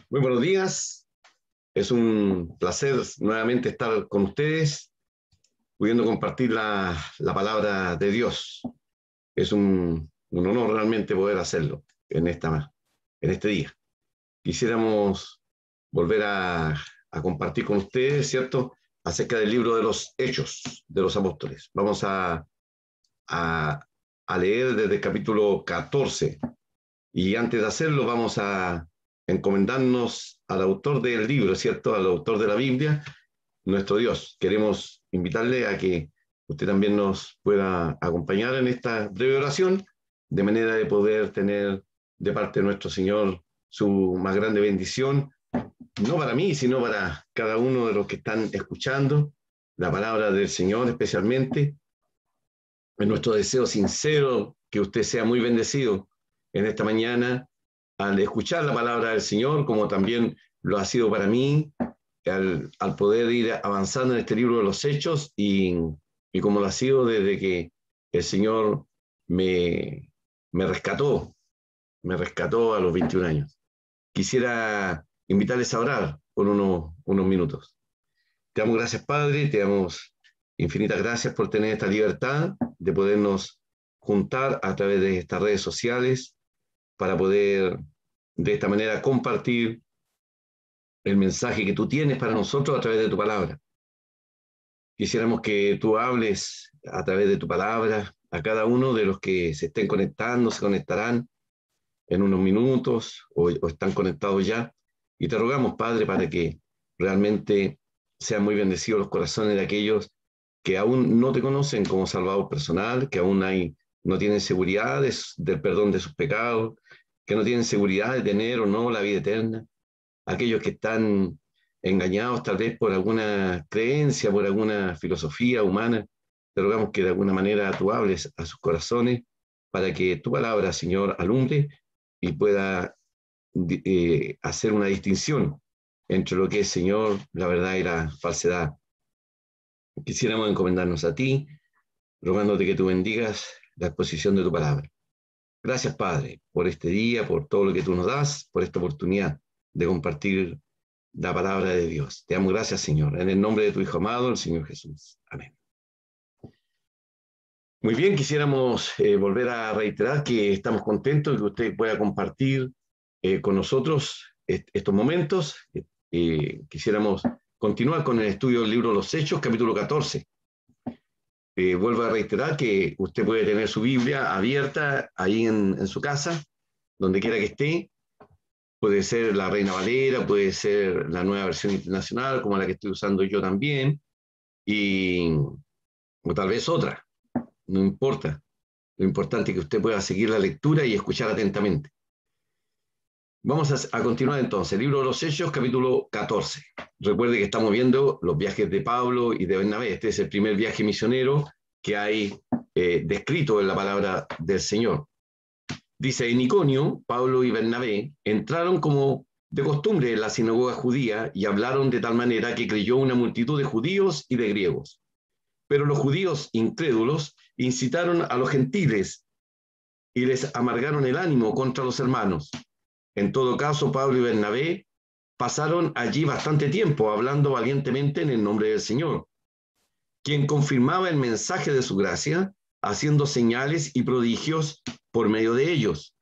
Muy buenos días, es un placer nuevamente estar con ustedes, pudiendo compartir la palabra de Dios. Es un honor realmente poder hacerlo en este día. Quisiéramos volver a compartir con ustedes, ¿cierto?, acerca del libro de los Hechos de los Apóstoles. Vamos a leer desde el capítulo 14, y antes de hacerlo vamos a encomendarnos al autor del libro, ¿cierto?, al autor de la Biblia, nuestro Dios. Queremos invitarle a que usted también nos pueda acompañar en esta breve oración, de manera de poder tener de parte de nuestro Señor su más grande bendición, no para mí, sino para cada uno de los que están escuchando la palabra del Señor especialmente. Es nuestro deseo sincero que usted sea muy bendecido en esta mañana al escuchar la palabra del Señor, como también lo ha sido para mí, al poder ir avanzando en este libro de los Hechos, y como lo ha sido desde que el Señor me rescató a los 21 años. Quisiera invitarles a orar por unos minutos. Te damos gracias, Padre, te damos infinitas gracias por tener esta libertad de podernos juntar a través de estas redes sociales para poder de esta manera compartir el mensaje que tú tienes para nosotros a través de tu palabra. Quisiéramos que tú hables a través de tu palabra a cada uno de los que se estén conectando, se conectarán en unos minutos o están conectados ya. Y te rogamos, Padre, para que realmente sean muy bendecidos los corazones de aquellos que aún no te conocen como Salvador personal, que aún no tienen seguridad del perdón de sus pecados, que no tienen seguridad de tener o no la vida eterna, aquellos que están engañados tal vez por alguna creencia, por alguna filosofía humana. Te rogamos que de alguna manera tú hables a sus corazones para que tu palabra, Señor, alumbre y pueda hacer una distinción entre lo que es, Señor, la verdad y la falsedad. Quisiéramos encomendarnos a ti, rogándote que tú bendigas la exposición de tu palabra. Gracias, Padre, por este día, por todo lo que tú nos das, por esta oportunidad de compartir la palabra de Dios. Te damos gracias, Señor, en el nombre de tu Hijo amado, el Señor Jesús. Amén. Muy bien, quisiéramos volver a reiterar que estamos contentos de que usted pueda compartir con nosotros estos momentos. Quisiéramos continuar con el estudio del libro de los Hechos, capítulo 14. Vuelvo a reiterar que usted puede tener su Biblia abierta ahí en su casa, donde quiera que esté. Puede ser la Reina Valera, puede ser la Nueva Versión Internacional, como la que estoy usando yo también, o tal vez otra, no importa. Lo importante es que usted pueda seguir la lectura y escuchar atentamente. Vamos a continuar entonces, libro de los Hechos, capítulo 14. Recuerde que estamos viendo los viajes de Pablo y de Bernabé. Este es el primer viaje misionero que hay descrito en la palabra del Señor. Dice, en Iconio, Pablo y Bernabé entraron como de costumbre en la sinagoga judía y hablaron de tal manera que creyó una multitud de judíos y de griegos. Pero los judíos incrédulos incitaron a los gentiles y les amargaron el ánimo contra los hermanos. En todo caso, Pablo y Bernabé pasaron allí bastante tiempo hablando valientemente en el nombre del Señor, quien confirmaba el mensaje de su gracia, haciendo señales y prodigios por medio de ellos.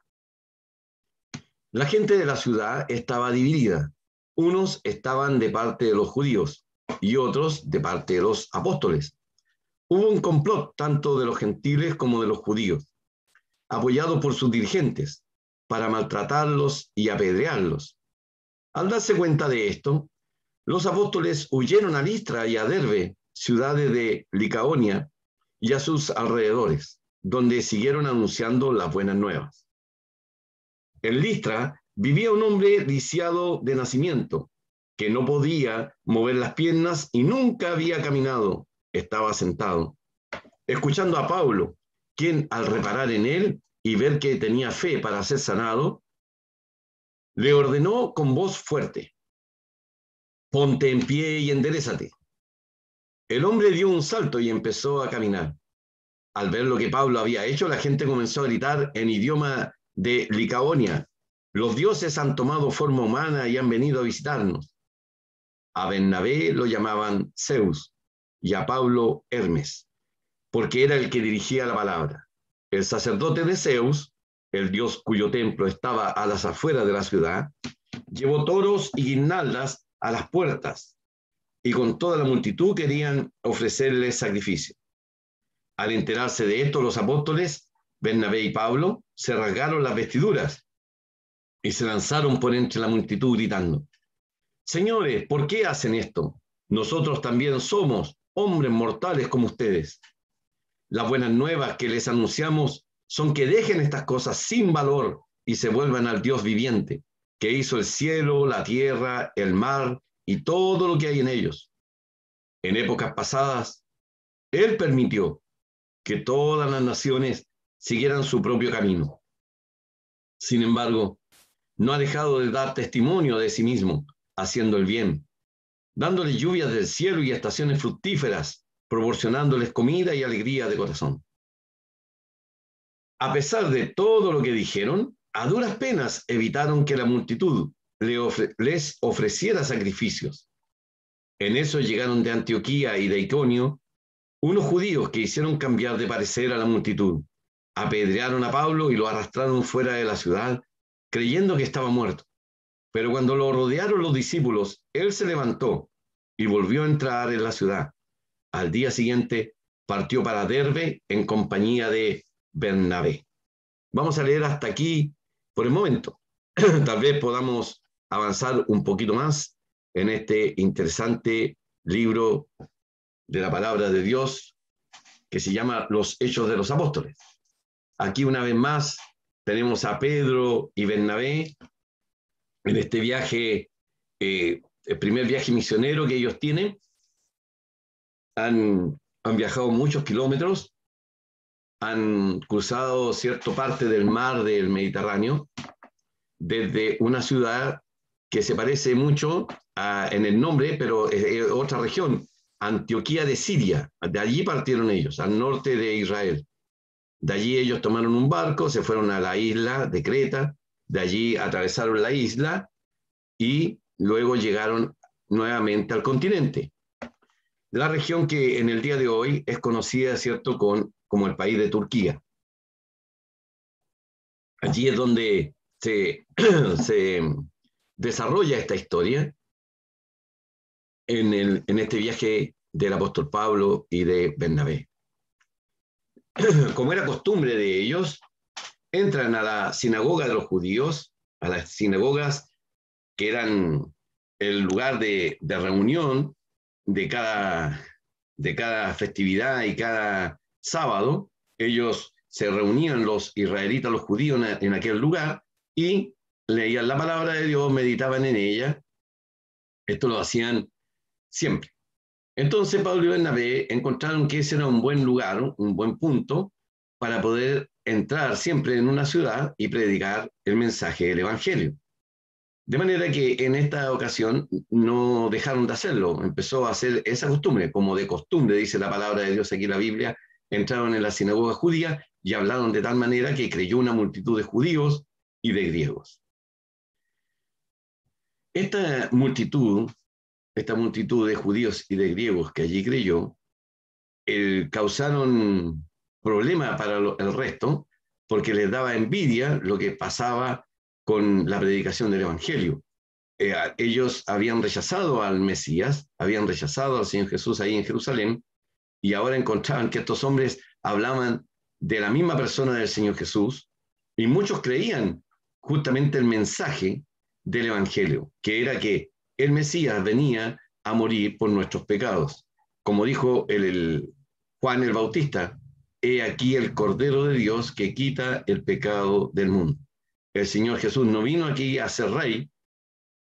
La gente de la ciudad estaba dividida. Unos estaban de parte de los judíos y otros de parte de los apóstoles. Hubo un complot tanto de los gentiles como de los judíos, apoyado por sus dirigentes, para maltratarlos y apedrearlos. Al darse cuenta de esto, los apóstoles huyeron a Listra y a Derbe, ciudades de Licaonia y a sus alrededores, donde siguieron anunciando las buenas nuevas. En Listra vivía un hombre lisiado de nacimiento, que no podía mover las piernas y nunca había caminado. Estaba sentado, escuchando a Pablo, quien al reparar en él y ver que tenía fe para ser sanado, le ordenó con voz fuerte: ponte en pie y enderézate. El hombre dio un salto y empezó a caminar. Al ver lo que Pablo había hecho, la gente comenzó a gritar en idioma de Licaonia: los dioses han tomado forma humana y han venido a visitarnos. A Bernabé lo llamaban Zeus y a Pablo Hermes, porque era el que dirigía la palabra. El sacerdote de Zeus, el dios cuyo templo estaba a las afueras de la ciudad, llevó toros y guirnaldas a las puertas, y con toda la multitud querían ofrecerle sacrificio. Al enterarse de esto, los apóstoles, Bernabé y Pablo, se rasgaron las vestiduras y se lanzaron por entre la multitud gritando: señores, ¿por qué hacen esto? Nosotros también somos hombres mortales como ustedes. Las buenas nuevas que les anunciamos son que dejen estas cosas sin valor y se vuelvan al Dios viviente, que hizo el cielo, la tierra, el mar y todo lo que hay en ellos. En épocas pasadas, Él permitió que todas las naciones siguieran su propio camino. Sin embargo, no ha dejado de dar testimonio de sí mismo, haciendo el bien, dándoles lluvias del cielo y estaciones fructíferas, proporcionándoles comida y alegría de corazón. A pesar de todo lo que dijeron, a duras penas evitaron que la multitud les ofreciera sacrificios. En eso llegaron de Antioquía y de Iconio unos judíos que hicieron cambiar de parecer a la multitud. Apedrearon a Pablo y lo arrastraron fuera de la ciudad, creyendo que estaba muerto. Pero cuando lo rodearon los discípulos, él se levantó y volvió a entrar en la ciudad. Al día siguiente partió para Derbe en compañía de Bernabé. Vamos a leer hasta aquí por el momento. Tal vez podamos avanzar un poquito más en este interesante libro de la palabra de Dios que se llama Los Hechos de los Apóstoles. Aquí una vez más tenemos a Pedro y Bernabé en este viaje, el primer viaje misionero que ellos tienen. Han viajado muchos kilómetros, han cruzado cierta parte del mar del Mediterráneo, desde una ciudad que se parece mucho en el nombre, pero es otra región, Antioquía de Siria. De allí partieron ellos, al norte de Israel. De allí ellos tomaron un barco, se fueron a la isla de Creta, de allí atravesaron la isla y luego llegaron nuevamente al continente. La región que en el día de hoy es conocida, ¿cierto?, como el país de Turquía. Allí es donde se desarrolla esta historia en este viaje del apóstol Pablo y de Bernabé. Como era costumbre de ellos, entran a la sinagoga de los judíos, a las sinagogas que eran el lugar de reunión de cada festividad y cada sábado. Ellos se reunían, los israelitas, los judíos, en aquel lugar y leían la palabra de Dios, meditaban en ella. Esto lo hacían siempre. Entonces Pablo y Bernabé encontraron que ese era un buen lugar, un buen punto para poder entrar siempre en una ciudad y predicar el mensaje del Evangelio. De manera que en esta ocasión no dejaron de hacerlo, empezó a hacer esa costumbre, como de costumbre, dice la palabra de Dios aquí en la Biblia. Entraron en la sinagoga judía y hablaron de tal manera que creyó una multitud de judíos y de griegos. Esta multitud de judíos y de griegos que allí creyó, causaron problema para el resto, porque les daba envidia lo que pasaba con la predicación del Evangelio. Ellos habían rechazado al Mesías, habían rechazado al Señor Jesús ahí en Jerusalén, y ahora encontraban que estos hombres hablaban de la misma persona del Señor Jesús, y muchos creían justamente el mensaje del Evangelio, que era que el Mesías venía a morir por nuestros pecados. Como dijo el Juan el Bautista: he aquí el Cordero de Dios que quita el pecado del mundo. El Señor Jesús no vino aquí a ser rey,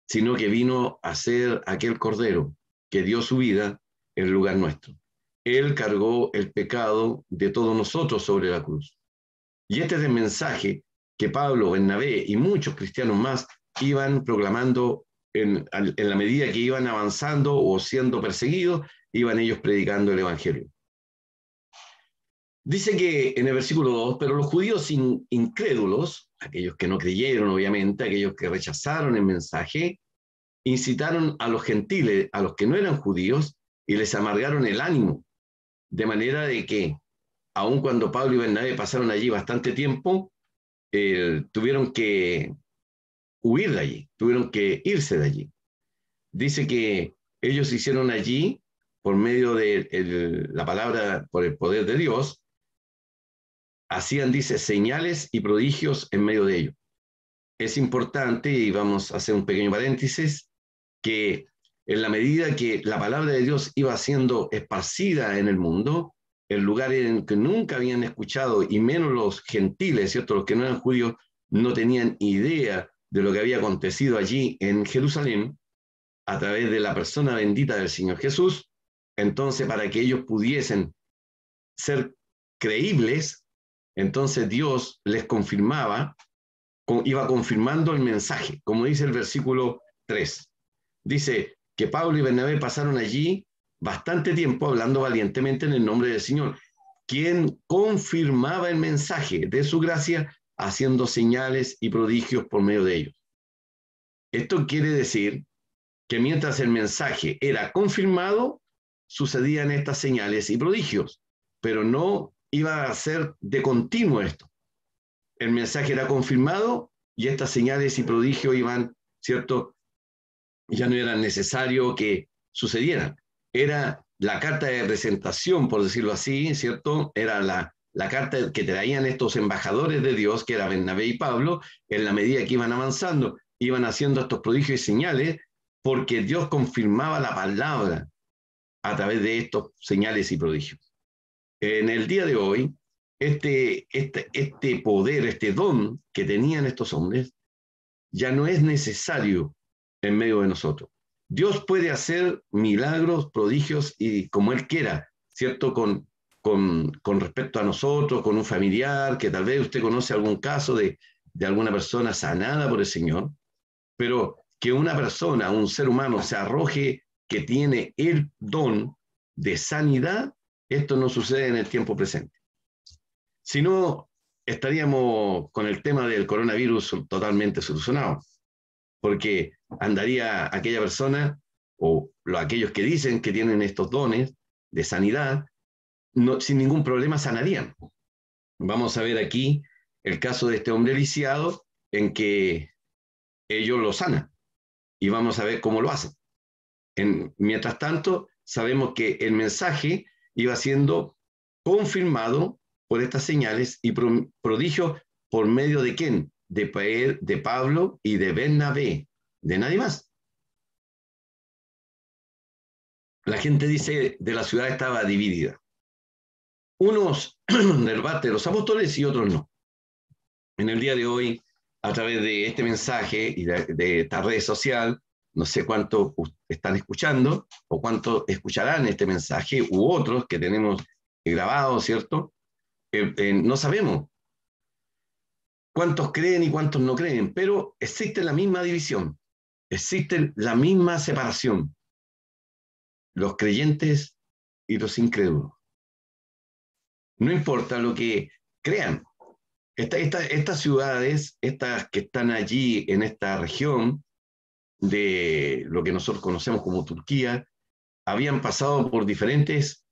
sino que vino a ser aquel Cordero que dio su vida en lugar nuestro. Él cargó el pecado de todos nosotros sobre la cruz. Y este es el mensaje que Pablo, Bernabé y muchos cristianos más iban proclamando en la medida que iban avanzando o siendo perseguidos, iban ellos predicando el Evangelio. Dice que en el versículo 2, pero los judíos incrédulos, aquellos que no creyeron obviamente, aquellos que rechazaron el mensaje, incitaron a los gentiles, a los que no eran judíos, y les amargaron el ánimo, de manera de que, aun cuando Pablo y Bernabé pasaron allí bastante tiempo, tuvieron que huir de allí, tuvieron que irse de allí. Dice que ellos hicieron allí, por medio de la palabra, por el poder de Dios, hacían, dice, señales y prodigios en medio de ellos. Es importante, y vamos a hacer un pequeño paréntesis, que en la medida que la palabra de Dios iba siendo esparcida en el mundo, en lugares en que nunca habían escuchado, y menos los gentiles, ¿cierto? Los que no eran judíos, no tenían idea de lo que había acontecido allí en Jerusalén, a través de la persona bendita del Señor Jesús. Entonces, para que ellos pudiesen ser creíbles, entonces Dios les confirmaba, iba confirmando el mensaje, como dice el versículo 3. Dice que Pablo y Bernabé pasaron allí bastante tiempo hablando valientemente en el nombre del Señor, quien confirmaba el mensaje de su gracia, haciendo señales y prodigios por medio de ellos. Esto quiere decir que mientras el mensaje era confirmado, sucedían estas señales y prodigios, pero no iba a ser de continuo esto. El mensaje era confirmado y estas señales y prodigios iban, ¿cierto? Ya no era necesario que sucedieran. Era la carta de presentación, por decirlo así, ¿cierto? Era la carta que traían estos embajadores de Dios, que eran Bernabé y Pablo, en la medida que iban avanzando, iban haciendo estos prodigios y señales, porque Dios confirmaba la palabra a través de estos señales y prodigios. En el día de hoy, este poder, este don que tenían estos hombres, ya no es necesario en medio de nosotros. Dios puede hacer milagros, prodigios y como Él quiera, ¿cierto? Con respecto a nosotros, con un familiar, que tal vez usted conoce algún caso de alguna persona sanada por el Señor, pero que una persona, un ser humano, se arroje que tiene el don de sanidad, esto no sucede en el tiempo presente. Si no, estaríamos con el tema del coronavirus totalmente solucionado, porque andaría aquella persona o aquellos que dicen que tienen estos dones de sanidad, no, sin ningún problema sanarían. Vamos a ver aquí el caso de este hombre lisiado en que ellos lo sanan y vamos a ver cómo lo hacen. Mientras tanto, sabemos que el mensaje iba siendo confirmado por estas señales y prodigios por medio de ¿quién? De Pablo y de Bernabé, de nadie más. La gente dice de la ciudad estaba dividida. Unos del parte de los apóstoles y otros no. En el día de hoy, a través de este mensaje y de esta red social, no sé cuántos están escuchando o cuántos escucharán este mensaje u otros que tenemos grabados, ¿cierto? No sabemos cuántos creen y cuántos no creen, pero existe la misma división, existe la misma separación, los creyentes y los incrédulos. No importa lo que crean. Estas ciudades, estas que están allí en esta región de lo que nosotros conocemos como Turquía, habían pasado por diferentes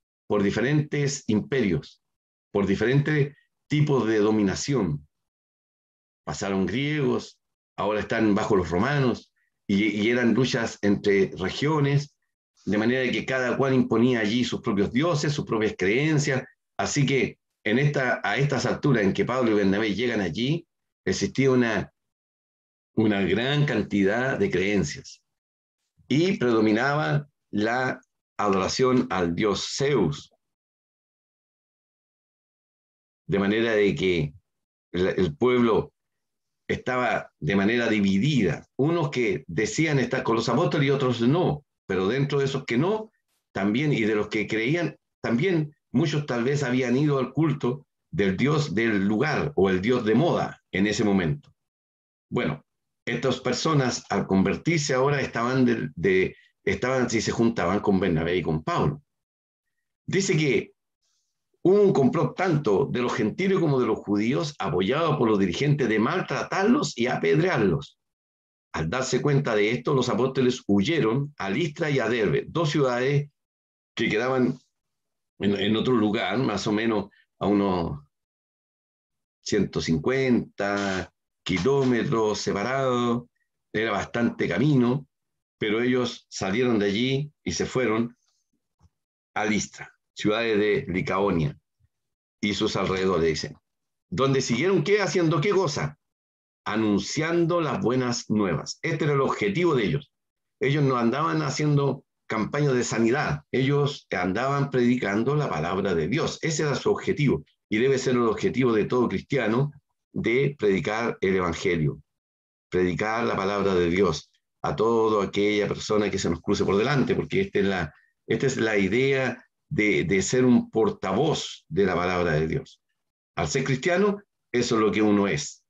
imperios, por diferentes tipos de dominación. Pasaron griegos, ahora están bajo los romanos, y eran luchas entre regiones, de manera que cada cual imponía allí sus propios dioses, sus propias creencias. Así que a estas alturas en que Pablo y Bernabé llegan allí, existía una gran cantidad de creencias y predominaba la adoración al dios Zeus, de manera de que el pueblo estaba de manera dividida. Unos que decían estar con los apóstoles y otros no, pero dentro de esos que no, también, y de los que creían, también muchos tal vez habían ido al culto del dios del lugar o el dios de moda en ese momento. Bueno, estas personas al convertirse ahora estaban si se juntaban con Bernabé y con Pablo. Dice que hubo un complot tanto de los gentiles como de los judíos, apoyado por los dirigentes, de maltratarlos y apedrearlos. Al darse cuenta de esto, los apóstoles huyeron a Listra y a Derbe, dos ciudades que quedaban en otro lugar, más o menos a unos 150 kilómetros separados, era bastante camino, pero ellos salieron de allí y se fueron a Listra, ciudades de Licaonia y sus alrededores, dicen. Donde siguieron, ¿qué? Haciendo qué cosa, anunciando las buenas nuevas. Este era el objetivo de ellos. Ellos no andaban haciendo campañas de sanidad, ellos andaban predicando la palabra de Dios. Ese era su objetivo y debe ser el objetivo de todo cristiano, de predicar el evangelio, predicar la palabra de Dios a toda aquella persona que se nos cruce por delante, porque esta es la idea de ser un portavoz de la palabra de Dios. Al ser cristiano, eso es lo que uno es.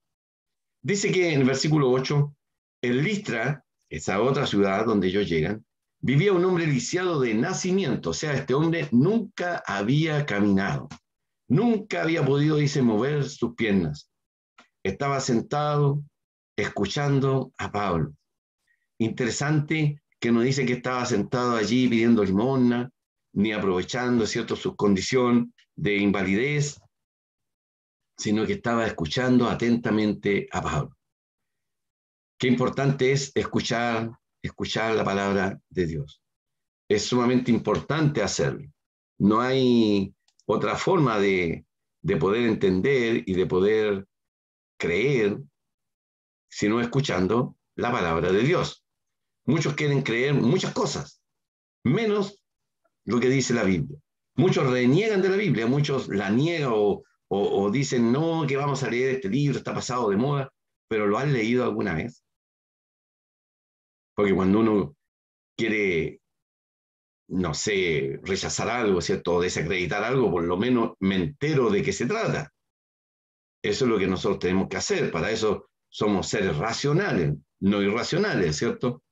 Dice que en el versículo 8, en Listra, esa otra ciudad donde ellos llegan, vivía un hombre lisiado de nacimiento. O sea, este hombre nunca había caminado, nunca había podido, dice, mover sus piernas. Estaba sentado escuchando a Pablo. Interesante que no dice que estaba sentado allí pidiendo limosna, ni aprovechando, ¿cierto?, su condición de invalidez, sino que estaba escuchando atentamente a Pablo. Qué importante es escuchar la palabra de Dios. Es sumamente importante hacerlo. No hay otra forma de poder entender y de poder creer sino escuchando la palabra de Dios. Muchos quieren creer muchas cosas, menos lo que dice la Biblia. Muchos reniegan de la Biblia, muchos la niegan o dicen, no, que vamos a leer este libro, está pasado de moda, pero ¿lo han leído alguna vez? Porque cuando uno quiere, no sé, rechazar algo, ¿cierto? O desacreditar algo, por lo menos me entero de qué se trata. Eso es lo que nosotros tenemos que hacer. Para eso somos seres racionales, no irracionales, ¿cierto?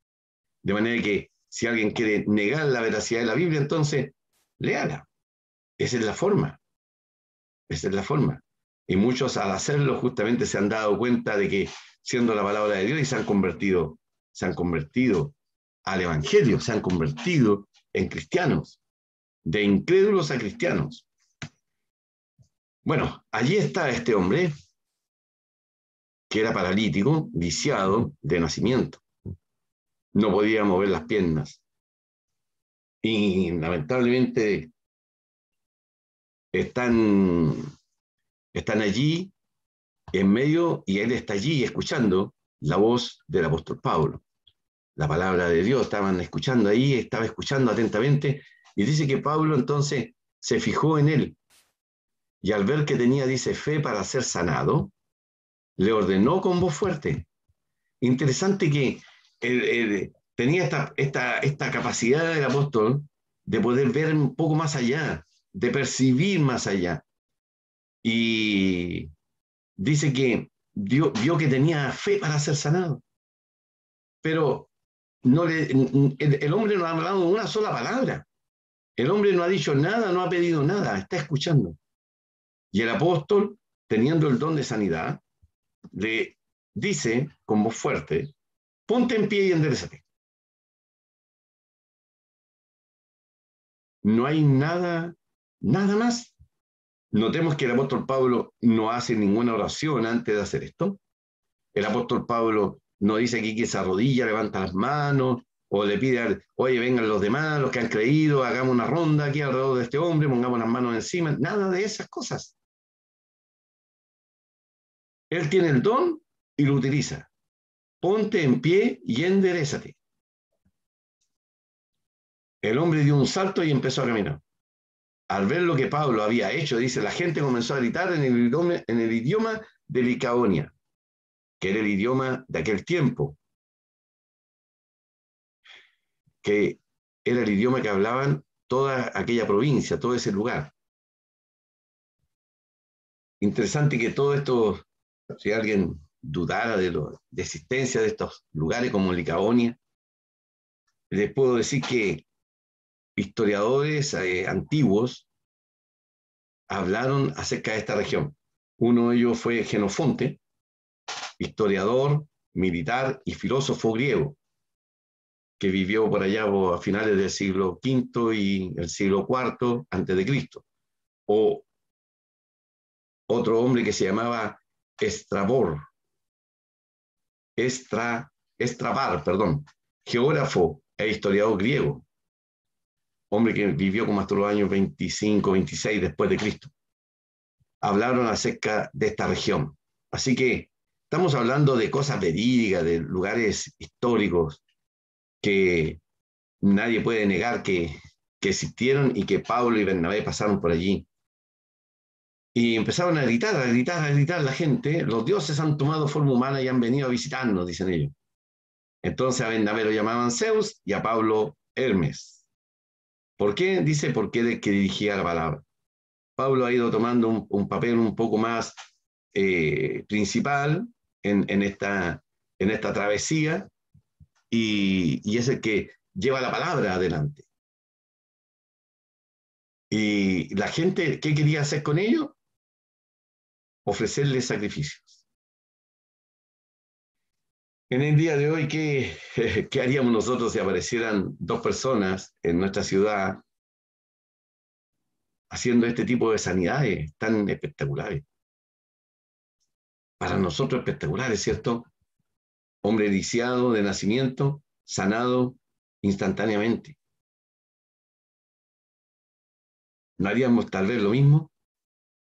De manera que si alguien quiere negar la veracidad de la Biblia, entonces léala. Esa es la forma. Esa es la forma. Y muchos al hacerlo justamente se han dado cuenta de que siendo la palabra de Dios y se han convertido al Evangelio, se han convertido en cristianos, de incrédulos a cristianos. Bueno, allí está este hombre que era paralítico, lisiado de nacimiento. No podía mover las piernas. Y lamentablemente están allí en medio y él está allí escuchando la voz del apóstol Pablo. La palabra de Dios, estaban escuchando ahí, estaba escuchando atentamente y dice que Pablo entonces se fijó en él y al ver que tenía, dice, fe para ser sanado, le ordenó con voz fuerte. Interesante que tenía esta capacidad del apóstol de poder ver un poco más allá, de percibir más allá. Y dice que vio que tenía fe para ser sanado. Pero el hombre no ha hablado una sola palabra. El hombre no ha dicho nada, no ha pedido nada, está escuchando. Y el apóstol, teniendo el don de sanidad, le dice con voz fuerte, ponte en pie y enderezate. No hay nada más. Notemos que el apóstol Pablo no hace ninguna oración antes de hacer esto. El apóstol Pablo no dice aquí que se arrodilla, levanta las manos, o le pide, oye, vengan los demás, los que han creído, hagamos una ronda aquí alrededor de este hombre, pongamos las manos encima. Nada de esas cosas. Él tiene el don y lo utiliza. Ponte en pie y enderézate. El hombre dio un salto y empezó a caminar. Al ver lo que Pablo había hecho, dice, la gente comenzó a gritar en el idioma de Licaonia. que era el idioma de aquel tiempo, que era el idioma que hablaban toda aquella provincia, todo ese lugar. Interesante que todo esto, si alguien dudara de existencia de estos lugares como Licaonia, les puedo decir que historiadores antiguos hablaron acerca de esta región. Uno de ellos fue Jenofonte, historiador, militar y filósofo griego, que vivió por allá a finales del siglo V y el siglo IV antes de Cristo. O otro hombre que se llamaba Estrabor, Estrabar, perdón, geógrafo e historiador griego, hombre que vivió como hasta los años 25, 26 después de Cristo. Hablaron acerca de esta región. Así que estamos hablando de cosas verídicas, de lugares históricos que nadie puede negar que existieron y que Pablo y Bernabé pasaron por allí. Y empezaron a gritar, a gritar, a gritar la gente, los dioses han tomado forma humana y han venido a visitarnos, dicen ellos. Entonces a Bernabé lo llamaban Zeus y a Pablo Hermes. ¿Por qué? Dice, porque era el que dirigía la palabra. Pablo ha ido tomando un papel un poco más principal en esta travesía y es el que lleva la palabra adelante. Y la gente, ¿qué quería hacer con ellos? Ofrecerles sacrificios. En el día de hoy, ¿qué haríamos nosotros si aparecieran dos personas en nuestra ciudad haciendo este tipo de sanidades tan espectaculares? Para nosotros espectaculares, ¿cierto? Hombre lisiado de nacimiento, sanado instantáneamente. ¿No haríamos tal vez lo mismo?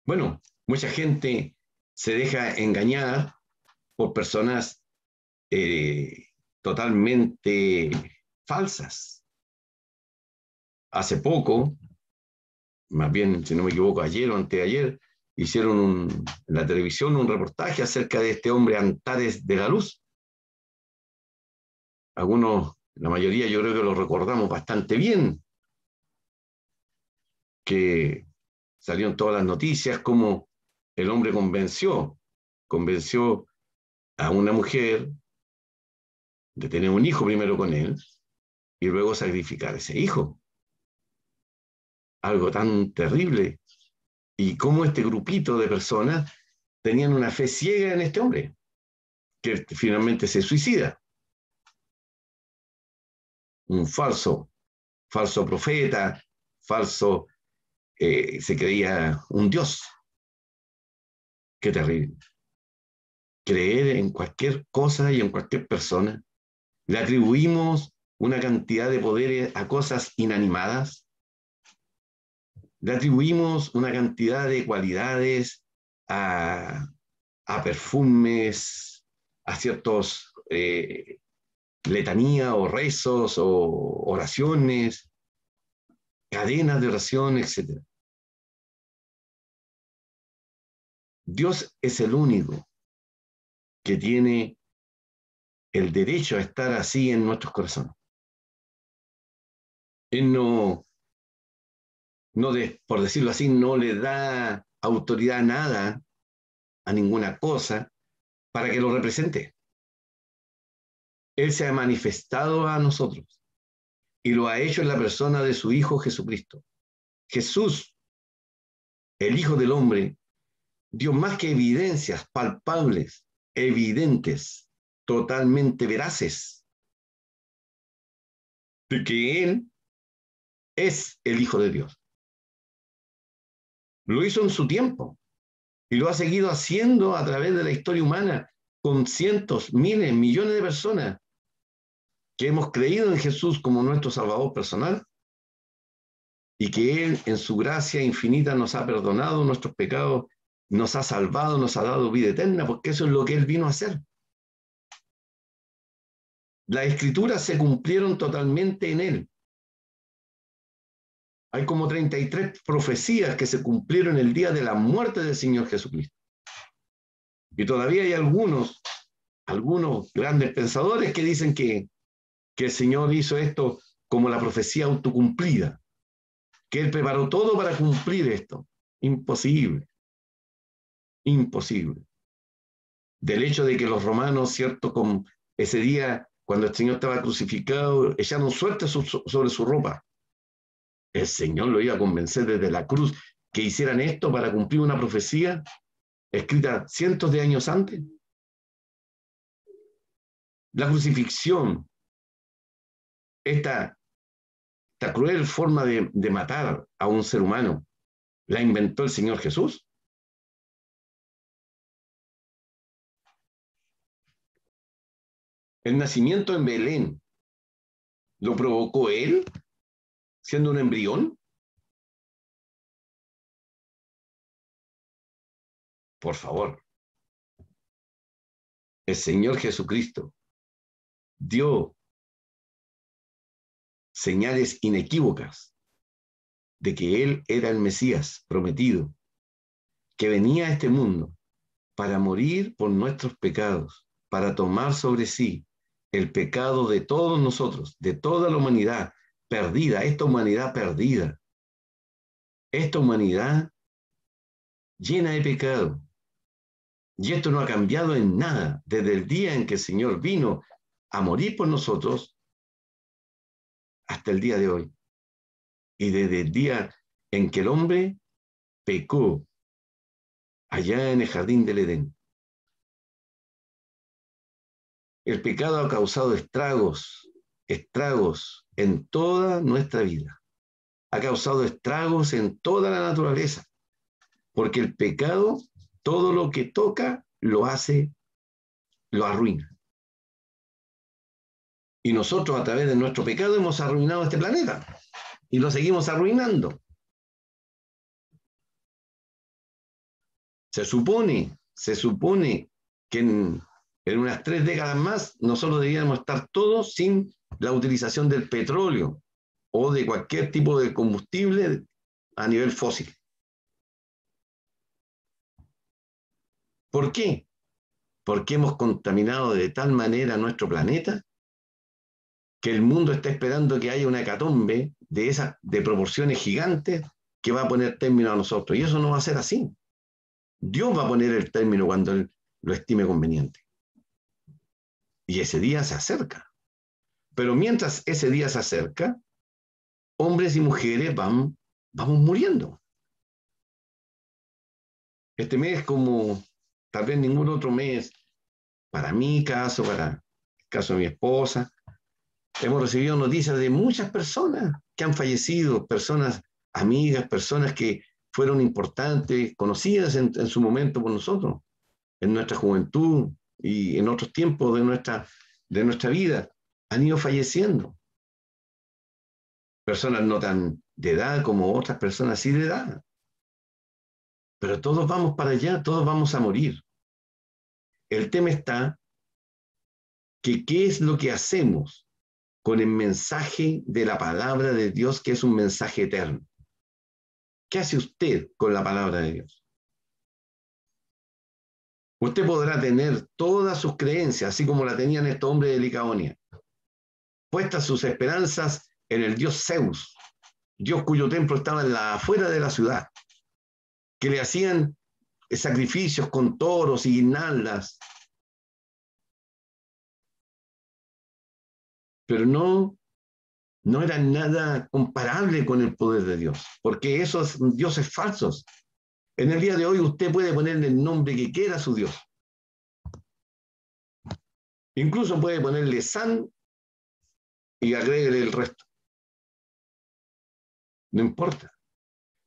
Bueno, mucha gente se deja engañar por personas totalmente falsas. Hace poco, más bien, si no me equivoco, ayer o anteayer, hicieron en la televisión un reportaje acerca de este hombre Antares de la Luz. Algunos, la mayoría yo creo que lo recordamos bastante bien, que salió en todas las noticias como el hombre convenció a una mujer de tener un hijo primero con él y luego sacrificar ese hijo. Algo tan terrible. Y cómo este grupito de personas tenían una fe ciega en este hombre, que finalmente se suicida. Un falso profeta, se creía un dios. Qué terrible. Creer en cualquier cosa y en cualquier persona. Le atribuimos una cantidad de poderes a cosas inanimadas. Le atribuimos una cantidad de cualidades a perfumes, a ciertos letanías o rezos o oraciones, cadenas de oración, etc. Dios es el único que tiene el derecho a estar así en nuestros corazones. Él por decirlo así, no le da autoridad a nada, a ninguna cosa, para que lo represente. Él se ha manifestado a nosotros y lo ha hecho en la persona de su Hijo Jesucristo. Jesús, el Hijo del Hombre, dio más que evidencias palpables, evidentes, totalmente veraces, de que Él es el Hijo de Dios. Lo hizo en su tiempo y lo ha seguido haciendo a través de la historia humana con cientos, miles, millones de personas que hemos creído en Jesús como nuestro Salvador personal y que Él en su gracia infinita nos ha perdonado nuestros pecados, nos ha salvado, nos ha dado vida eterna, porque eso es lo que Él vino a hacer. Las escrituras se cumplieron totalmente en Él. Hay como 33 profecías que se cumplieron el día de la muerte del Señor Jesucristo. Y todavía hay algunos algunos grandes pensadores que dicen que el Señor hizo esto como la profecía autocumplida, que Él preparó todo para cumplir esto. Imposible, imposible. Del hecho de que los romanos, ¿cierto? Con ese día, cuando el Señor estaba crucificado, echaron suerte sobre su ropa. El Señor lo iba a convencer desde la cruz que hicieran esto para cumplir una profecía escrita cientos de años antes. La crucifixión, esta cruel forma de matar a un ser humano, ¿la inventó el Señor Jesús? El nacimiento en Belén, ¿lo provocó Él siendo un embrión? Por favor, el Señor Jesucristo dio señales inequívocas de que Él era el Mesías prometido, que venía a este mundo para morir por nuestros pecados, para tomar sobre sí el pecado de todos nosotros, de toda la humanidad perdida, esta humanidad llena de pecado. Y esto no ha cambiado en nada desde el día en que el Señor vino a morir por nosotros hasta el día de hoy. Y desde el día en que el hombre pecó allá en el jardín del Edén. El pecado ha causado estragos en toda nuestra vida. Ha causado estragos en toda la naturaleza. Porque el pecado, todo lo que toca, lo arruina. Y nosotros a través de nuestro pecado hemos arruinado este planeta. Y lo seguimos arruinando. Se supone que en unas 3 décadas más nosotros deberíamos estar todos sin la utilización del petróleo o de cualquier tipo de combustible a nivel fósil. ¿Por qué? Porque hemos contaminado de tal manera nuestro planeta que el mundo está esperando que haya una hecatombe de proporciones gigantes que va a poner término a nosotros. Y eso no va a ser así. Dios va a poner el término cuando Él lo estime conveniente. Y ese día se acerca. Pero mientras ese día se acerca, hombres y mujeres vamos muriendo. Este mes, como tal vez ningún otro mes, para mi caso, para el caso de mi esposa, hemos recibido noticias de muchas personas que han fallecido, personas amigas, personas que fueron importantes, conocidas en su momento por nosotros, en nuestra juventud y en otros tiempos de nuestra vida, han ido falleciendo. Personas no tan de edad como otras personas sí de edad. Pero todos vamos para allá, todos vamos a morir. El tema está que qué es lo que hacemos con el mensaje de la palabra de Dios, que es un mensaje eterno. ¿Qué hace usted con la palabra de Dios? Usted podrá tener todas sus creencias, así como la tenían estos hombres de Licaonia, puestas sus esperanzas en el dios Zeus, dios cuyo templo estaba afuera de la ciudad, que le hacían sacrificios con toros y guirnaldas. Pero no era nada comparable con el poder de Dios, porque esos dioses falsos, en el día de hoy usted puede ponerle el nombre que quiera a su Dios. Incluso puede ponerle San y agregue el resto. No importa.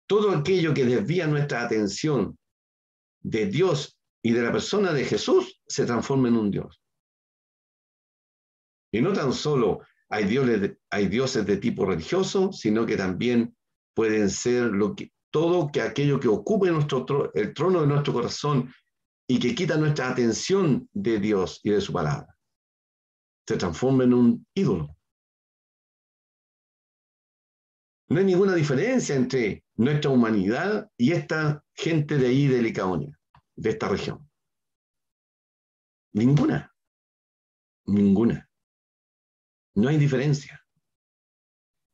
Todo aquello que desvía nuestra atención de Dios y de la persona de Jesús se transforma en un Dios. Y no tan solo hay dioses de tipo religioso, sino que también pueden ser todo aquello que ocupe el trono de nuestro corazón y que quita nuestra atención de Dios y de su palabra. Se transforma en un ídolo. No hay ninguna diferencia entre nuestra humanidad y esta gente de ahí de Licaonia, de esta región. Ninguna. Ninguna. No hay diferencia.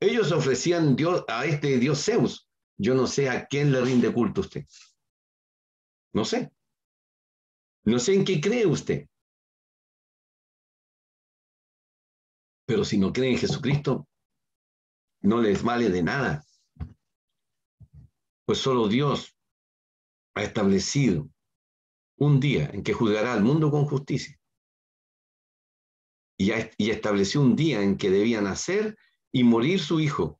Ellos ofrecían a este dios Zeus. Yo no sé a quién le rinde culto usted. No sé. No sé en qué cree usted. Pero si no cree en Jesucristo, no les vale de nada. Pues solo Dios ha establecido un día en que juzgará al mundo con justicia. Y estableció un día en que debía nacer y morir su Hijo,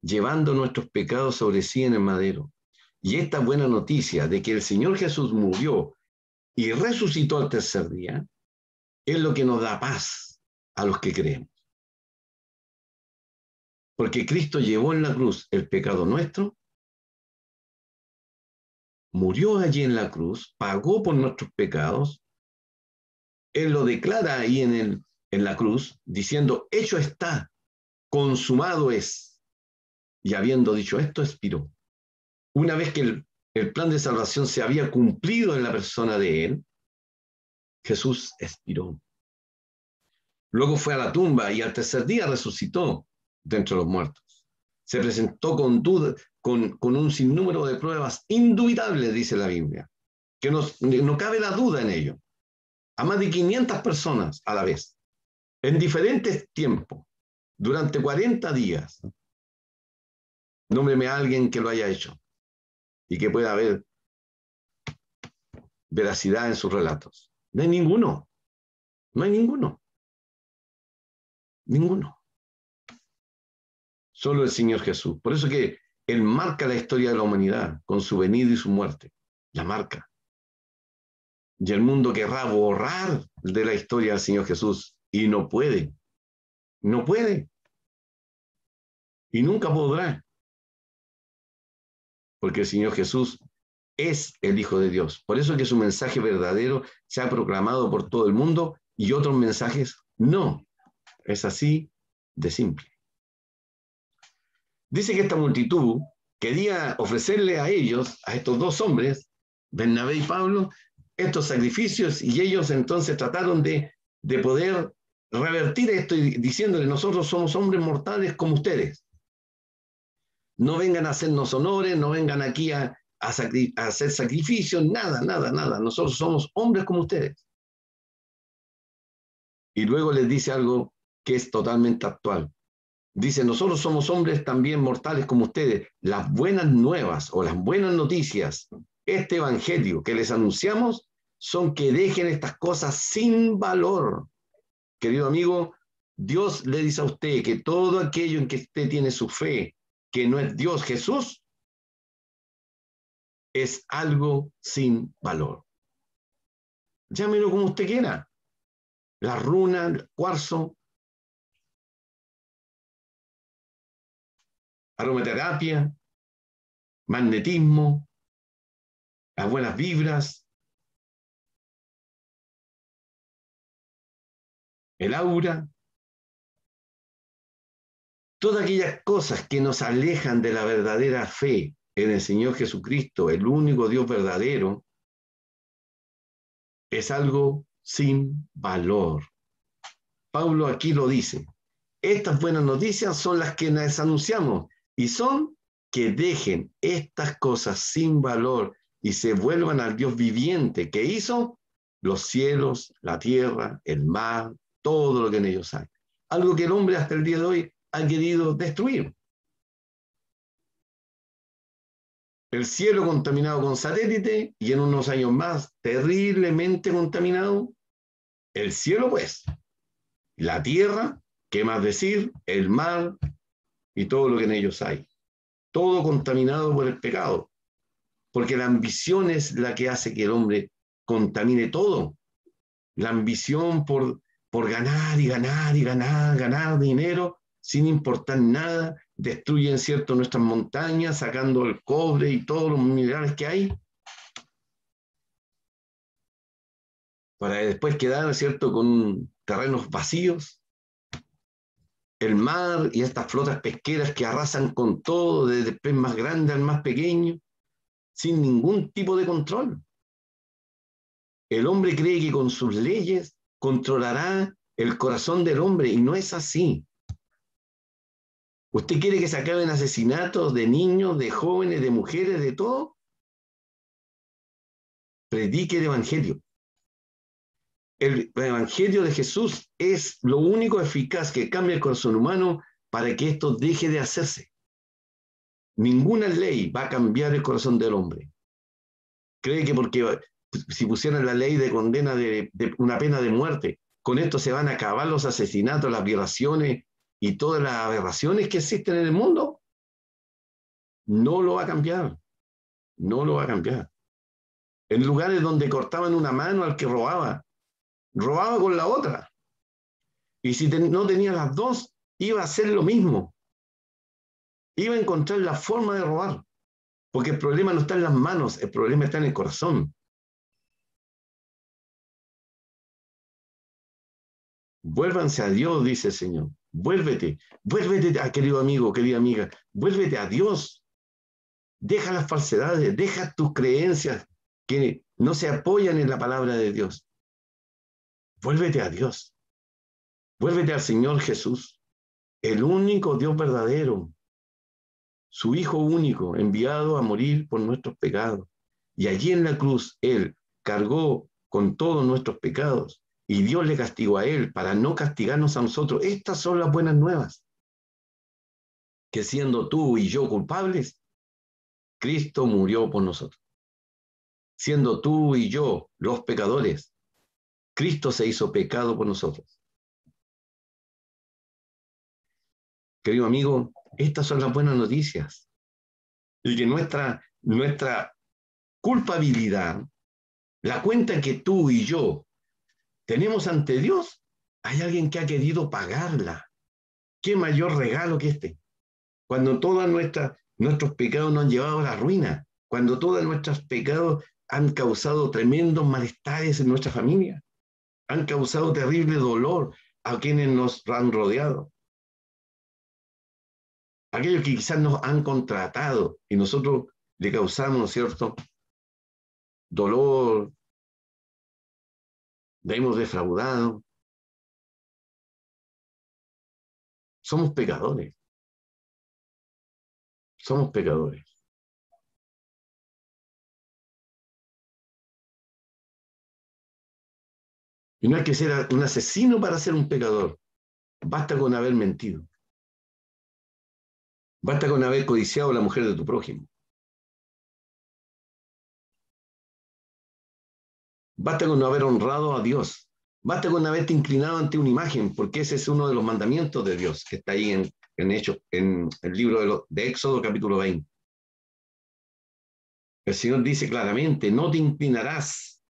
llevando nuestros pecados sobre sí en el madero. Y esta buena noticia de que el Señor Jesús murió y resucitó al tercer día es lo que nos da paz a los que creemos. Porque Cristo llevó en la cruz el pecado nuestro, murió allí en la cruz, pagó por nuestros pecados. Él lo declara ahí en la cruz, diciendo, hecho está, consumado es. Y habiendo dicho esto, expiró. Una vez que el plan de salvación se había cumplido en la persona de él, Jesús expiró. Luego fue a la tumba y al tercer día resucitó de entre los muertos. Se presentó con un sinnúmero de pruebas indubitables, dice la Biblia, que no cabe la duda en ello. A más de 500 personas a la vez, en diferentes tiempos, durante 40 días. Nómbreme a alguien que lo haya hecho y que pueda haber veracidad en sus relatos. No hay ninguno. No hay ninguno. Ninguno. Solo el Señor Jesús. Por eso que Él marca la historia de la humanidad con su venida y su muerte. La marca. Y el mundo querrá borrar de la historia al Señor Jesús. Y no puede. No puede. Y nunca podrá. Porque el Señor Jesús es el Hijo de Dios. Por eso que su mensaje verdadero se ha proclamado por todo el mundo y otros mensajes no. Es así de simple. Dice que esta multitud quería ofrecerle a ellos, a estos dos hombres, Bernabé y Pablo, estos sacrificios y ellos entonces trataron de poder revertir esto y diciéndole, nosotros somos hombres mortales como ustedes. No vengan a hacernos honores, no vengan aquí a hacer sacrificios, nada, nada, nada. Nosotros somos hombres como ustedes. Y luego les dice algo que es totalmente actual. Dice, nosotros somos hombres también mortales como ustedes. Las buenas nuevas o las buenas noticias, este evangelio que les anunciamos, son que dejen estas cosas sin valor. Querido amigo, Dios le dice a usted que todo aquello en que usted tiene su fe, que no es Dios Jesús, es algo sin valor. Llámelo como usted quiera. La runa, el cuarzo, aromaterapia, magnetismo, las buenas vibras, el aura, todas aquellas cosas que nos alejan de la verdadera fe en el Señor Jesucristo, el único Dios verdadero, es algo sin valor. Pablo aquí lo dice. Estas buenas noticias son las que les anunciamos y son que dejen estas cosas sin valor y se vuelvan al Dios viviente que hizo los cielos, la tierra, el mar, todo lo que en ellos hay. Algo que el hombre hasta el día de hoy ha querido destruir. El cielo contaminado con satélite y en unos años más terriblemente contaminado. El cielo, pues, la tierra, ¿qué más decir? El mar y todo lo que en ellos hay. Todo contaminado por el pecado. Porque la ambición es la que hace que el hombre contamine todo. La ambición por ganar y ganar y ganar, ganar dinero sin importar nada, destruyen, ¿cierto?, nuestras montañas, sacando el cobre y todos los minerales que hay, para después quedar, ¿cierto?, con terrenos vacíos. El mar y estas flotas pesqueras que arrasan con todo, desde el pez más grande al más pequeño, sin ningún tipo de control. El hombre cree que con sus leyes controlará el corazón del hombre, y no es así. ¿Usted quiere que se acaben asesinatos de niños, de jóvenes, de mujeres, de todo? Predique el evangelio. El evangelio de Jesús es lo único eficaz que cambia el corazón humano para que esto deje de hacerse. Ninguna ley va a cambiar el corazón del hombre. Cree que porque si pusieran la ley de condena de una pena de muerte, con esto se van a acabar los asesinatos, las violaciones y todas las aberraciones que existen en el mundo. No lo va a cambiar. No lo va a cambiar. En lugares donde cortaban una mano al que robaba, robaba con la otra. Y si no tenía las dos, iba a hacer lo mismo. Iba a encontrar la forma de robar. Porque el problema no está en las manos, el problema está en el corazón. Vuélvanse a Dios, dice el Señor. Vuélvete, querido amigo, querida amiga. Vuélvete a Dios. Deja las falsedades, deja tus creencias que no se apoyan en la palabra de Dios. Vuélvete a Dios. Vuélvete al Señor Jesús, el único Dios verdadero, su Hijo único, enviado a morir por nuestros pecados. Y allí en la cruz, Él cargó con todos nuestros pecados y Dios le castigó a Él para no castigarnos a nosotros. Estas son las buenas nuevas. Que siendo tú y yo culpables, Cristo murió por nosotros. Siendo tú y yo los pecadores, Cristo se hizo pecado por nosotros. Querido amigo, estas son las buenas noticias. Y que nuestra culpabilidad, la cuenta que tú y yo tenemos ante Dios, hay alguien que ha querido pagarla. ¿Qué mayor regalo que este? Cuando todos nuestros pecados nos han llevado a la ruina, cuando todos nuestros pecados han causado tremendos malestares en nuestra familia, han causado terrible dolor a quienes nos han rodeado. Aquellos que quizás nos han contratado y nosotros le causamos, ¿no es cierto?, dolor, le hemos defraudado. Somos pecadores. Somos pecadores. Y no hay que ser un asesino para ser un pecador. Basta con haber mentido. Basta con haber codiciado a la mujer de tu prójimo. Basta con no haber honrado a Dios. Basta con haberte inclinado ante una imagen, porque ese es uno de los mandamientos de Dios, que está ahí en el libro de Éxodo, capítulo 20. El Señor dice claramente, no te inclinarás,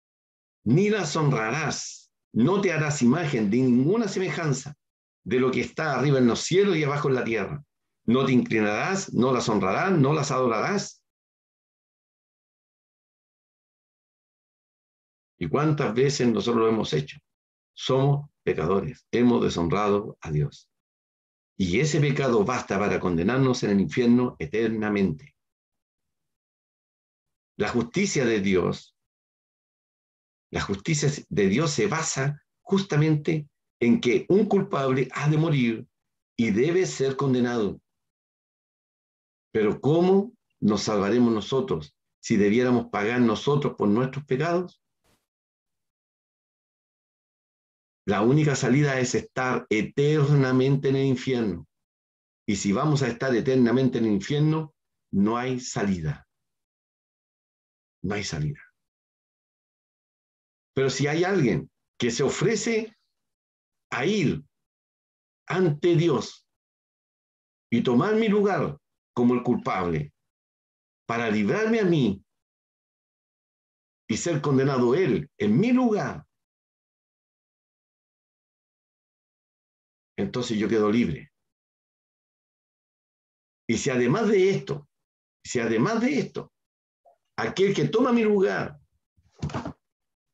ni las honrarás, no te harás imagen de ninguna semejanza de lo que está arriba en los cielos y abajo en la tierra. No te inclinarás, no las honrarás, no las adorarás. ¿Y cuántas veces nosotros lo hemos hecho? Somos pecadores, hemos deshonrado a Dios. Y ese pecado basta para condenarnos en el infierno eternamente. La justicia de Dios se basa justamente en que un culpable ha de morir y debe ser condenado. Pero ¿cómo nos salvaremos nosotros si debiéramos pagar nosotros por nuestros pecados? La única salida es estar eternamente en el infierno. Y si vamos a estar eternamente en el infierno, no hay salida. No hay salida. Pero si hay alguien que se ofrece a ir ante Dios y tomar mi lugar como el culpable para librarme a mí y ser condenado él en mi lugar, entonces yo quedo libre. Y si además de esto, aquel que toma mi lugar,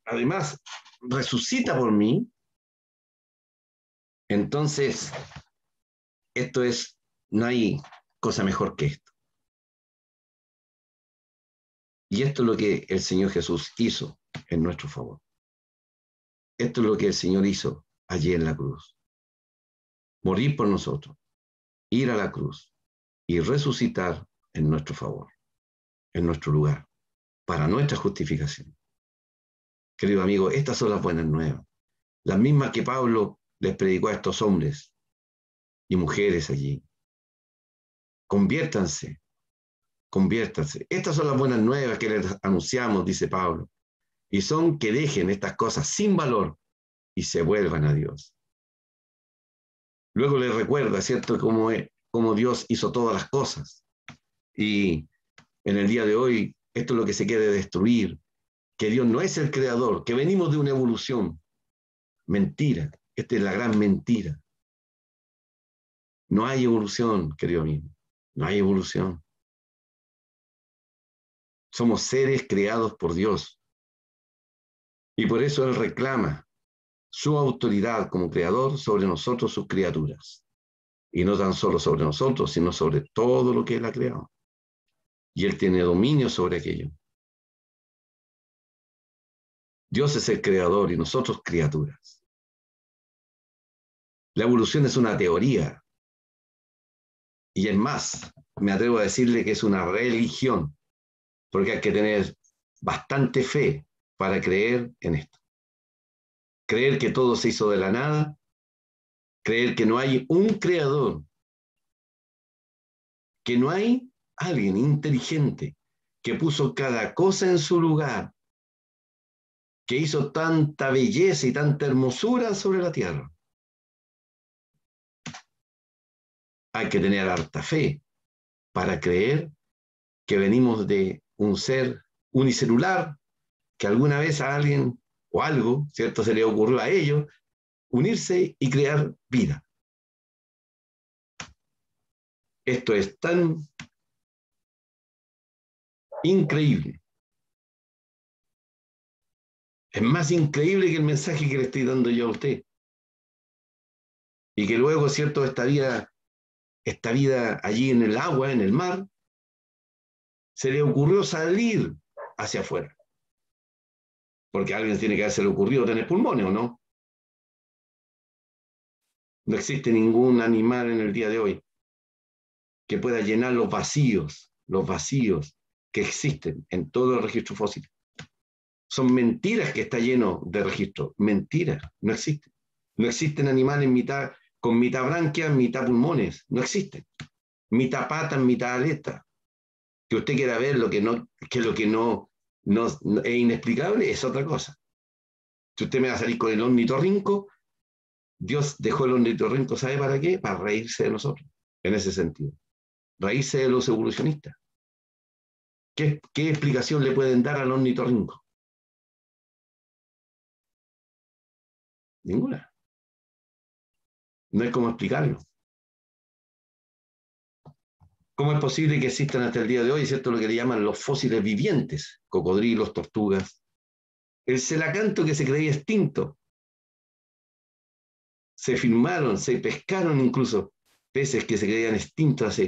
además resucita por mí, entonces no hay cosa mejor que esto. Y esto es lo que el Señor Jesús hizo en nuestro favor. Esto es lo que el Señor hizo allí en la cruz. Morir por nosotros, ir a la cruz y resucitar en nuestro favor, en nuestro lugar, para nuestra justificación. Querido amigo, estas son las buenas nuevas, las mismas que Pablo les predicó a estos hombres y mujeres allí. Conviértanse, conviértanse. Estas son las buenas nuevas que les anunciamos, dice Pablo, y son que dejen estas cosas sin valor y se vuelvan a Dios. Luego les recuerda, ¿cierto?, cómo Dios hizo todas las cosas. Y en el día de hoy, esto es lo que se quiere destruir, que Dios no es el creador, que venimos de una evolución. Mentira, esta es la gran mentira. No hay evolución, querido amigo, no hay evolución. Somos seres creados por Dios. Y por eso Él reclama su autoridad como creador sobre nosotros, sus criaturas. Y no tan solo sobre nosotros, sino sobre todo lo que Él ha creado. Y Él tiene dominio sobre aquello. Dios es el creador y nosotros criaturas. La evolución es una teoría. Y es más, me atrevo a decirle que es una religión, porque hay que tener bastante fe para creer en esto. Creer que todo se hizo de la nada, creer que no hay un creador, que no hay alguien inteligente que puso cada cosa en su lugar, que hizo tanta belleza y tanta hermosura sobre la tierra. Hay que tener harta fe para creer que venimos de un ser unicelular, que alguna vez a alguien o algo, ¿cierto?, se le ocurrió a ellos unirse y crear vida. Esto es tan increíble. Es más increíble que el mensaje que le estoy dando yo a usted. Y que luego, ¿cierto?, esta vida allí en el agua, en el mar, se le ocurrió salir hacia afuera. Porque a alguien tiene que haberse le ocurrido tener pulmones, ¿o no? No existe ningún animal en el día de hoy que pueda llenar los vacíos que existen en todo el registro fósil. Son mentiras que está lleno de registros. Mentiras, no existen. No existen animales con mitad branquias, mitad pulmones. No existen. Mitad patas, mitad aletas. Que usted quiera ver lo que no es inexplicable es otra cosa. Si usted me va a salir con el ornitorrinco, Dios dejó el ornitorrinco, ¿sabe para qué? Para reírse de nosotros, en ese sentido. Reírse de los evolucionistas. ¿Qué explicación le pueden dar al ornitorrinco? Ninguna. No hay cómo explicarlo. ¿Cómo es posible que existan hasta el día de hoy, ¿cierto?, lo que le llaman los fósiles vivientes? Cocodrilos, tortugas. El celacanto que se creía extinto. Se filmaron, se pescaron incluso peces que se creían extintos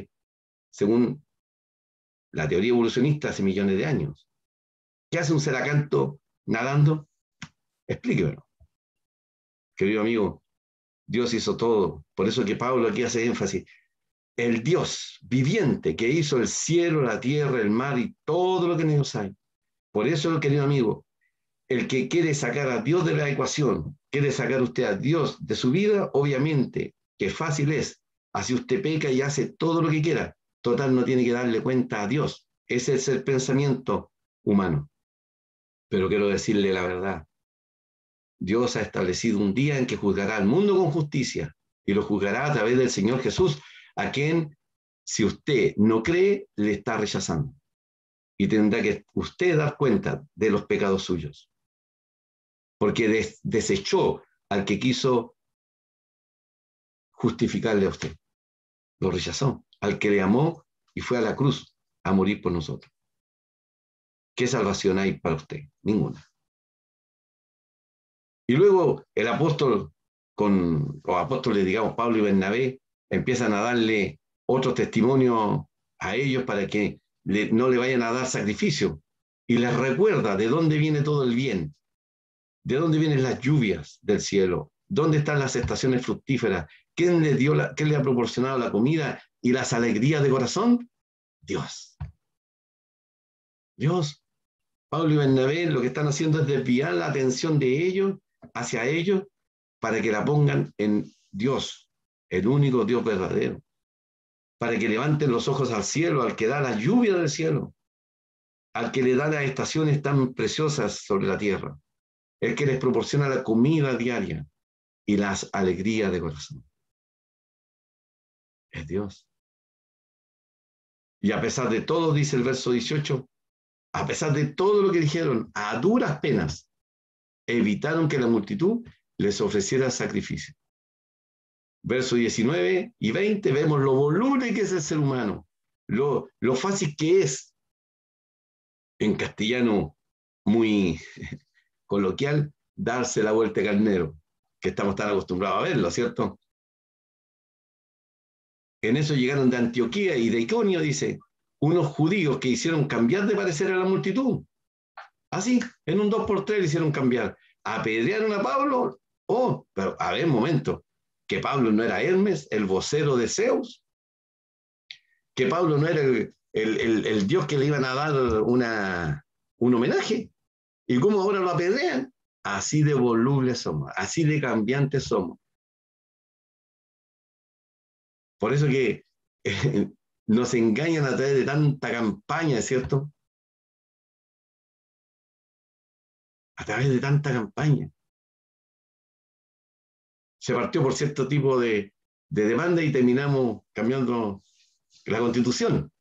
según la teoría evolucionista, hace millones de años. ¿Qué hace un celacanto nadando? Explíquemelo. Querido amigo, Dios hizo todo. Por eso que Pablo aquí hace énfasis. El Dios viviente que hizo el cielo, la tierra, el mar y todo lo que en ellos hay. Por eso, querido amigo, el que quiere sacar a Dios de la ecuación, quiere sacar usted a Dios de su vida, obviamente, que fácil es. Así usted peca y hace todo lo que quiera. Total, no tiene que darle cuenta a Dios. Ese es el pensamiento humano. Pero quiero decirle la verdad. Dios ha establecido un día en que juzgará al mundo con justicia y lo juzgará a través del Señor Jesús, a quien, si usted no cree, le está rechazando. Y tendrá que usted dar cuenta de los pecados suyos. Porque desechó al que quiso justificarle a usted. Lo rechazó. Al que le amó y fue a la cruz a morir por nosotros. ¿Qué salvación hay para usted? Ninguna. Y luego el apóstol, los apóstoles, digamos, Pablo y Bernabé, empiezan a darle otro testimonio a ellos para que no le vayan a dar sacrificio. Y les recuerda de dónde viene todo el bien. ¿De dónde vienen las lluvias del cielo? ¿Dónde están las estaciones fructíferas? ¿Quién le ha proporcionado la comida y las alegrías de corazón? Dios. Dios. Pablo y Bernabé lo que están haciendo es desviar la atención de ellos hacia ellos para que la pongan en Dios, el único Dios verdadero. Para que levanten los ojos al cielo, al que da la lluvia del cielo, al que le da las estaciones tan preciosas sobre la tierra, el que les proporciona la comida diaria y las alegrías de corazón. Es Dios. Y a pesar de todo, dice el verso 18, a pesar de todo lo que dijeron, a duras penas, evitaron que la multitud les ofreciera sacrificio. Versos 19 y 20 vemos lo voluble que es el ser humano, lo fácil que es, en castellano muy coloquial, darse la vuelta de carnero, que estamos tan acostumbrados a verlo, ¿cierto? En eso llegaron de Antioquía y de Iconio, dice, unos judíos que hicieron cambiar de parecer a la multitud. Así, en un 2x3 le hicieron cambiar. Apedrearon a Pablo. Oh, pero a ver, un momento. Que Pablo no era Hermes, el vocero de Zeus. Que Pablo no era el dios que le iban a dar un homenaje. ¿Y cómo ahora lo apedrean? Así de volubles somos, así de cambiantes somos. Por eso que nos engañan a través de tanta campaña, ¿cierto? A través de tanta campaña. Se partió por cierto tipo de demanda y terminamos cambiando la Constitución.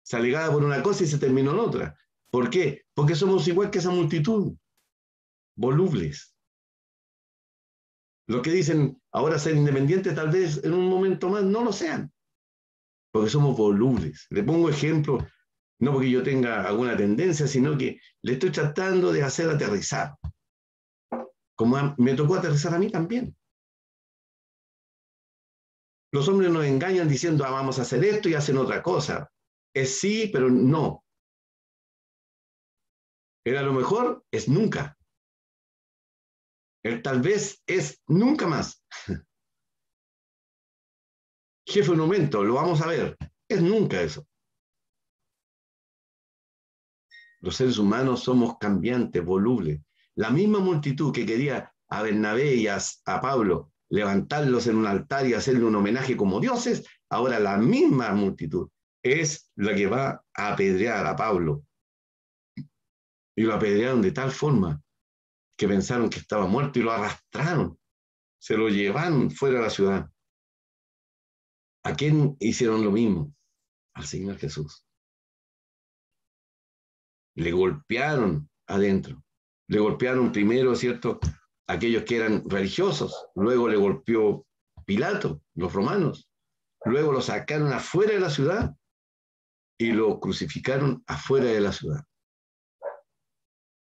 Se alegaba por una cosa y se terminó en otra. ¿Por qué? Porque somos igual que esa multitud, volubles. Los que dicen ahora ser independientes tal vez en un momento más no lo sean, porque somos volubles. Le pongo ejemplo, no porque yo tenga alguna tendencia, sino que le estoy tratando de hacer aterrizar. Como me tocó aterrizar a mí también. Los hombres nos engañan diciendo, vamos a hacer esto y hacen otra cosa. Es sí, pero no. Era lo mejor, es nunca. El tal vez es nunca más. Jefe, un momento, lo vamos a ver. Es nunca eso. Los seres humanos somos cambiantes, volubles. La misma multitud que quería a Bernabé y a Pablo levantarlos en un altar y hacerle un homenaje como dioses, ahora la misma multitud es la que va a apedrear a Pablo. Y lo apedrearon de tal forma que pensaron que estaba muerto y lo arrastraron. Se lo llevaron fuera de la ciudad. ¿A quién hicieron lo mismo? Al Señor Jesús. Le golpearon adentro. Le golpearon primero, ¿cierto?, aquellos que eran religiosos. Luego le golpeó Pilato, los romanos. Luego lo sacaron afuera de la ciudad y lo crucificaron afuera de la ciudad.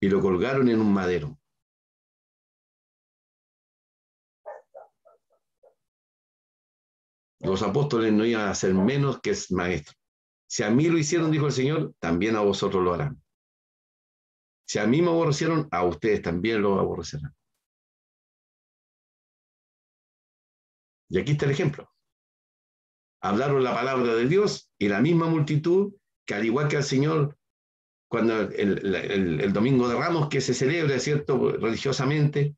Y lo colgaron en un madero. Los apóstoles no iban a ser menos que maestros. Si a mí lo hicieron, dijo el Señor, también a vosotros lo harán. Si a mí me aborrecieron, a ustedes también lo aborrecerán. Y aquí está el ejemplo. Hablaron la palabra de Dios y la misma multitud, que al igual que al Señor, cuando el Domingo de Ramos, que se celebra, ¿cierto?, religiosamente,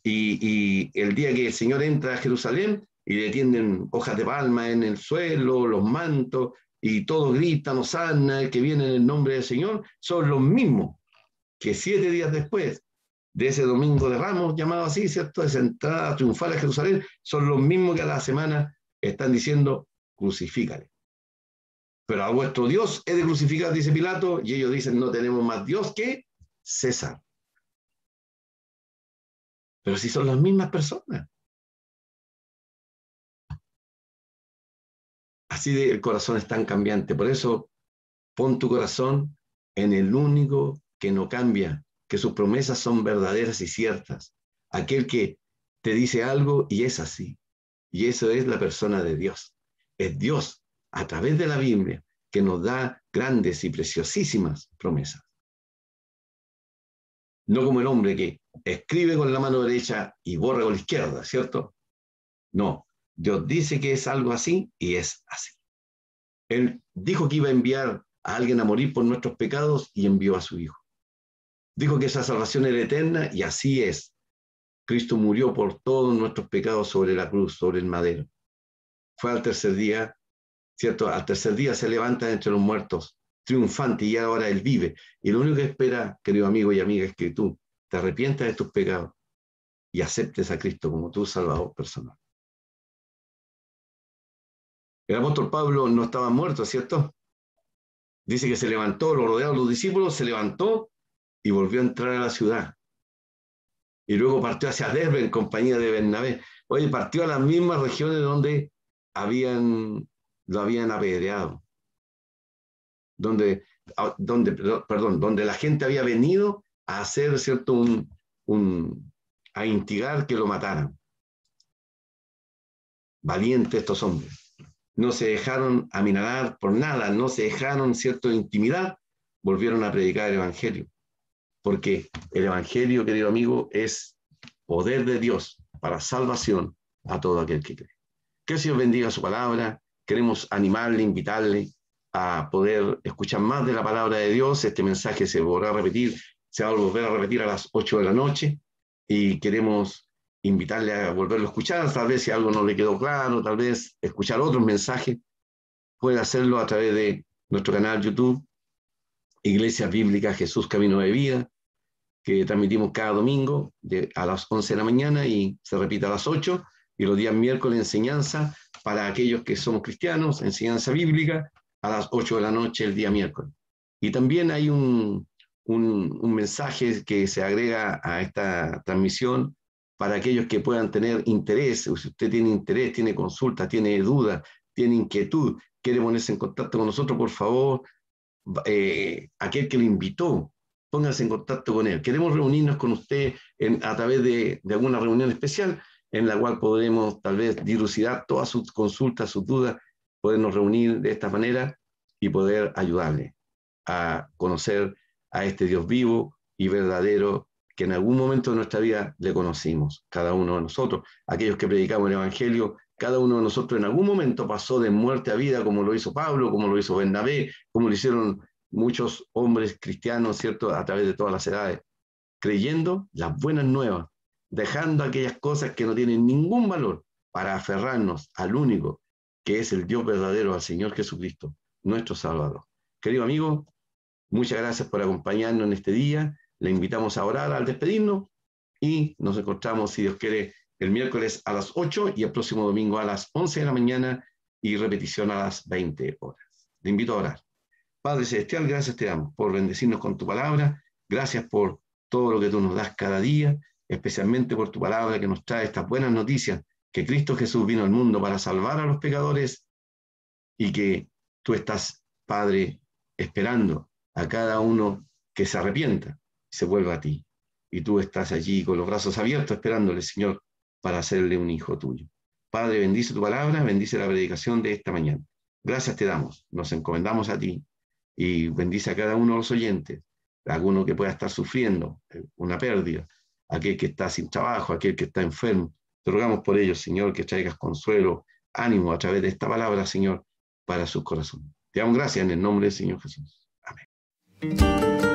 y el día que el Señor entra a Jerusalén y le tienden hojas de palma en el suelo, los mantos, y todos gritan, hosana, el que viene en el nombre del Señor, son los mismos que 7 días después de ese Domingo de Ramos, llamado así, ¿cierto?, de esa entrada triunfal a Jerusalén, son los mismos que a la semana están diciendo, crucifícale. Pero a vuestro Dios he de crucificar, dice Pilato, y ellos dicen, no tenemos más Dios que César. Pero si son las mismas personas. Así de el corazón es tan cambiante. Por eso, pon tu corazón en el único que no cambia, que sus promesas son verdaderas y ciertas. Aquel que te dice algo y es así. Y eso es la persona de Dios. Es Dios, a través de la Biblia, que nos da grandes y preciosísimas promesas. No como el hombre que escribe con la mano derecha y borra con la izquierda, ¿cierto? No, Dios dice que es algo así y es así. Él dijo que iba a enviar a alguien a morir por nuestros pecados y envió a su Hijo. Dijo que esa salvación era eterna y así es. Cristo murió por todos nuestros pecados sobre la cruz, sobre el madero. Fue al tercer día, ¿cierto? Al tercer día se levanta entre los muertos, triunfante, y ahora Él vive. Y lo único que espera, querido amigo y amiga, es que tú te arrepientas de tus pecados y aceptes a Cristo como tu Salvador personal. El apóstol Pablo no estaba muerto, ¿cierto? Dice que se levantó, lo rodearon los discípulos, se levantó y volvió a entrar a la ciudad. Y luego partió hacia Derbe en compañía de Bernabé. Oye, partió a las mismas regiones donde lo habían apedreado, donde la gente había venido a hacer, ¿cierto?, a instigar que lo mataran. Valientes estos hombres. No se dejaron aminorar por nada, no se dejaron, ¿cierto?, intimidar, volvieron a predicar el Evangelio. Porque el Evangelio, querido amigo, es poder de Dios para salvación a todo aquel que cree. Que el Señor bendiga su palabra. Queremos animarle, invitarle a poder escuchar más de la palabra de Dios. Este mensaje se volverá a repetir, se va a volver a repetir a las 8 de la noche y queremos invitarle a volverlo a escuchar. Tal vez si algo no le quedó claro, tal vez escuchar otros mensajes, puede hacerlo a través de nuestro canal YouTube, Iglesia Bíblica Jesús Camino de Vida, que transmitimos cada domingo a las 11 de la mañana y se repite a las 8, y los días miércoles enseñanza para aquellos que somos cristianos, enseñanza bíblica a las 8 de la noche el día miércoles. Y también hay un mensaje que se agrega a esta transmisión para aquellos que puedan tener interés. Si usted tiene interés, tiene consulta, tiene duda, tiene inquietud, quiere ponerse en contacto con nosotros, por favor, aquel que lo invitó, pónganse en contacto con él. Queremos reunirnos con usted a través de alguna reunión especial en la cual podremos tal vez dilucidar todas sus consultas, sus dudas, podernos reunir de esta manera y poder ayudarle a conocer a este Dios vivo y verdadero que en algún momento de nuestra vida le conocimos, cada uno de nosotros. Aquellos que predicamos el Evangelio, cada uno de nosotros en algún momento pasó de muerte a vida, como lo hizo Pablo, como lo hizo Bernabé, como lo hicieron muchos hombres cristianos, ¿cierto?, a través de todas las edades, creyendo las buenas nuevas, dejando aquellas cosas que no tienen ningún valor para aferrarnos al único que es el Dios verdadero, al Señor Jesucristo, nuestro Salvador. Querido amigo, muchas gracias por acompañarnos en este día. Le invitamos a orar al despedirnos y nos encontramos, si Dios quiere, el miércoles a las 8 y el próximo domingo a las 11 de la mañana y repetición a las 20 horas. Le invito a orar. Padre Celestial, gracias te damos por bendecirnos con tu palabra. Gracias por todo lo que tú nos das cada día, especialmente por tu palabra que nos trae estas buenas noticias, que Cristo Jesús vino al mundo para salvar a los pecadores y que tú estás, Padre, esperando a cada uno que se arrepienta y se vuelva a ti. Y tú estás allí con los brazos abiertos esperándole, Señor, para hacerle un hijo tuyo. Padre, bendice tu palabra, bendice la predicación de esta mañana. Gracias te damos, nos encomendamos a ti y bendice a cada uno de los oyentes, alguno que pueda estar sufriendo una pérdida, aquel que está sin trabajo, aquel que está enfermo. Te rogamos por ellos, Señor, que traigas consuelo, ánimo a través de esta palabra, Señor, para sus corazones. Te damos gracias en el nombre del Señor Jesús. Amén.